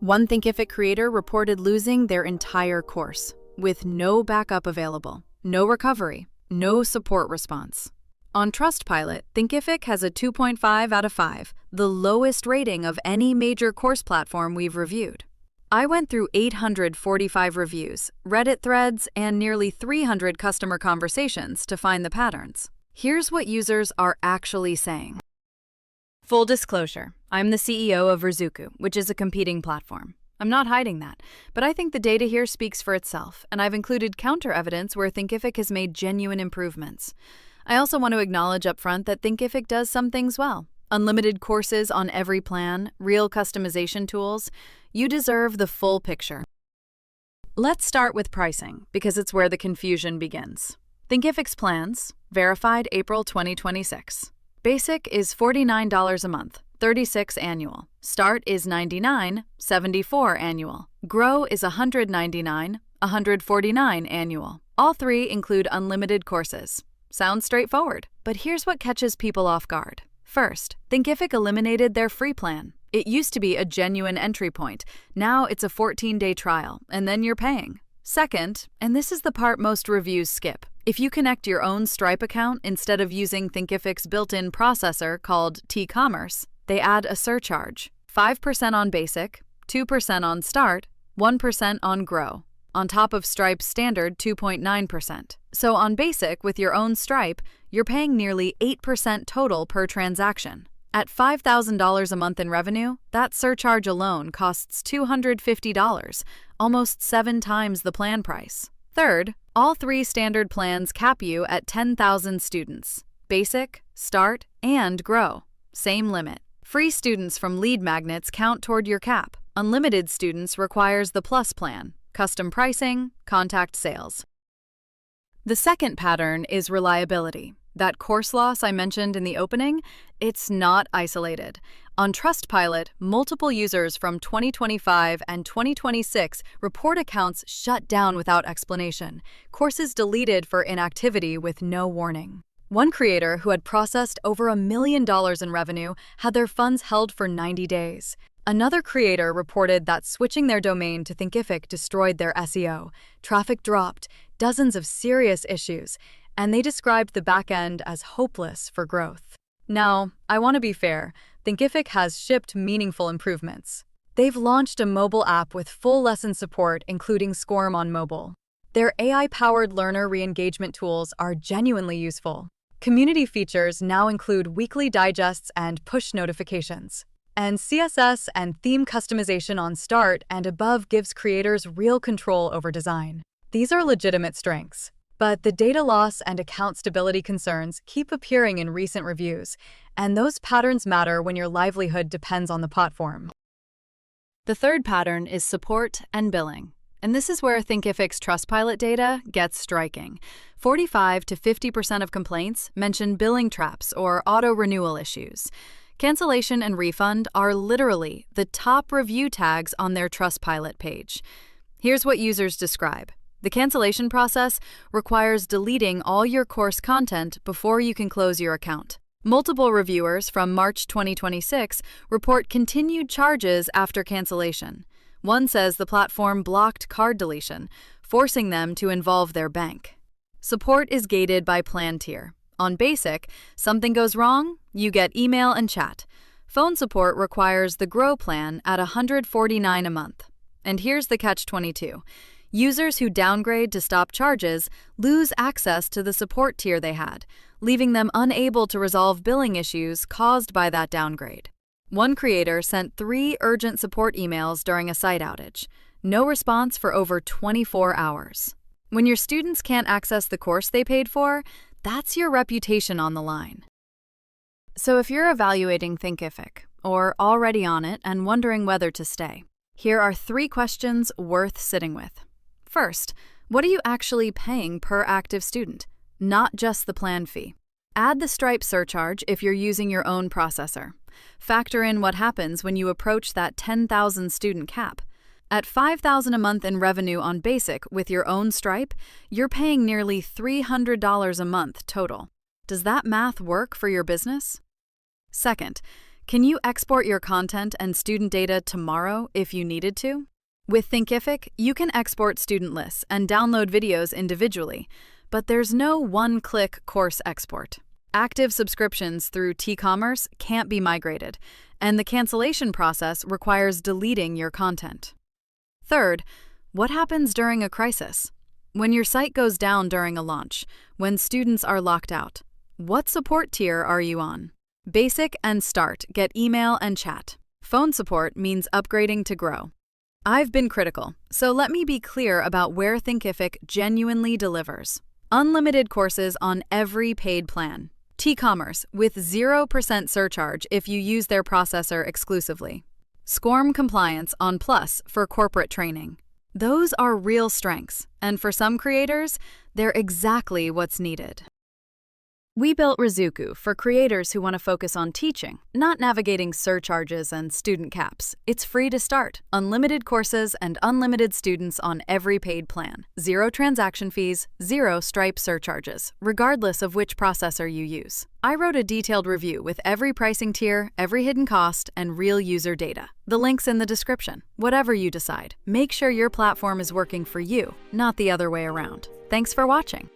One Thinkific creator reported losing their entire course, with no backup available, no recovery, no support response. On Trustpilot, Thinkific has a 2.5 out of 5, the lowest rating of any major course platform we've reviewed. I went through 845 reviews, Reddit threads, and nearly 300 customer conversations to find the patterns. Here's what users are actually saying. Full disclosure, I'm the CEO of Ruzuku, which is a competing platform. I'm not hiding that, but I think the data here speaks for itself, and I've included counter-evidence where Thinkific has made genuine improvements. I also want to acknowledge upfront that Thinkific does some things well. Unlimited courses on every plan, real customization tools. You deserve the full picture. Let's start with pricing, because it's where the confusion begins. Thinkific's plans, verified April 2026. Basic is $49 a month, $36 annual. Start is $99, $74 annual. Grow is $199, $149 annual. All three include unlimited courses. Sounds straightforward, but here's what catches people off guard. First, Thinkific eliminated their free plan. It used to be a genuine entry point. Now it's a 14-day trial, and then you're paying. Second, and this is the part most reviews skip, if you connect your own Stripe account instead of using Thinkific's built-in processor called T-Commerce, they add a surcharge, 5% on Basic, 2% on Start, 1% on Grow, on top of Stripe's standard 2.9%. So on Basic with your own Stripe, you're paying nearly 8% total per transaction. At $5,000 a month in revenue, that surcharge alone costs $250, almost 7 times the plan price. Third, all three standard plans cap you at 10,000 students. Basic, Start, and Grow. Same limit. Free students from lead magnets count toward your cap. Unlimited students requires the Plus plan. Custom pricing, contact sales. The second pattern is reliability. That course loss I mentioned in the opening, it's not isolated. On Trustpilot, multiple users from 2025 and 2026 report accounts shut down without explanation, courses deleted for inactivity with no warning. One creator who had processed over $1 million in revenue had their funds held for 90 days. Another creator reported that switching their domain to Thinkific destroyed their SEO. Traffic dropped, dozens of serious issues, and they described the back end as hopeless for growth. Now, I want to be fair, Thinkific has shipped meaningful improvements. They've launched a mobile app with full lesson support, including SCORM on mobile. Their AI-powered learner re-engagement tools are genuinely useful. Community features now include weekly digests and push notifications. And CSS and theme customization on Start and above gives creators real control over design. These are legitimate strengths. But the data loss and account stability concerns keep appearing in recent reviews, and those patterns matter when your livelihood depends on the platform. The third pattern is support and billing. And this is where Thinkific's Trustpilot data gets striking. 45 to 50% of complaints mention billing traps or auto-renewal issues. Cancellation and refund are literally the top review tags on their Trustpilot page. Here's what users describe. The cancellation process requires deleting all your course content before you can close your account. Multiple reviewers from March 2026 report continued charges after cancellation. One says the platform blocked card deletion, forcing them to involve their bank. Support is gated by plan tier. On Basic, something goes wrong, you get email and chat. Phone support requires the Grow plan at $149 a month. And here's the catch-22. Users who downgrade to stop charges lose access to the support tier they had, leaving them unable to resolve billing issues caused by that downgrade. One creator sent 3 urgent support emails during a site outage. No response for over 24 hours. When your students can't access the course they paid for, that's your reputation on the line. So if you're evaluating Thinkific, or already on it and wondering whether to stay, here are 3 questions worth sitting with. First, what are you actually paying per active student? Not just the plan fee. Add the Stripe surcharge if you're using your own processor. Factor in what happens when you approach that 10,000 student cap. At $5,000 a month in revenue on Basic with your own Stripe, you're paying nearly $300 a month total. Does that math work for your business? Second, Can you export your content and student data tomorrow if you needed to? With Thinkific, you can export student lists and download videos individually, but there's no one-click course export. Active subscriptions through T-commerce can't be migrated, and the cancellation process requires deleting your content. Third, what happens during a crisis? When your site goes down during a launch, when students are locked out, what support tier are you on? Basic and Start get email and chat. Phone support means upgrading to Grow. I've been critical, so let me be clear about where Thinkific genuinely delivers. Unlimited courses on every paid plan. T-commerce with 0% surcharge if you use their processor exclusively. SCORM compliance on Plus for corporate training. Those are real strengths, and for some creators, they're exactly what's needed. We built Ruzuku for creators who want to focus on teaching, not navigating surcharges and student caps. It's free to start, unlimited courses, and unlimited students on every paid plan. 0 transaction fees, 0 Stripe surcharges, regardless of which processor you use. I wrote a detailed review with every pricing tier, every hidden cost, and real user data. The link's in the description. Whatever you decide, make sure your platform is working for you, not the other way around. Thanks for watching.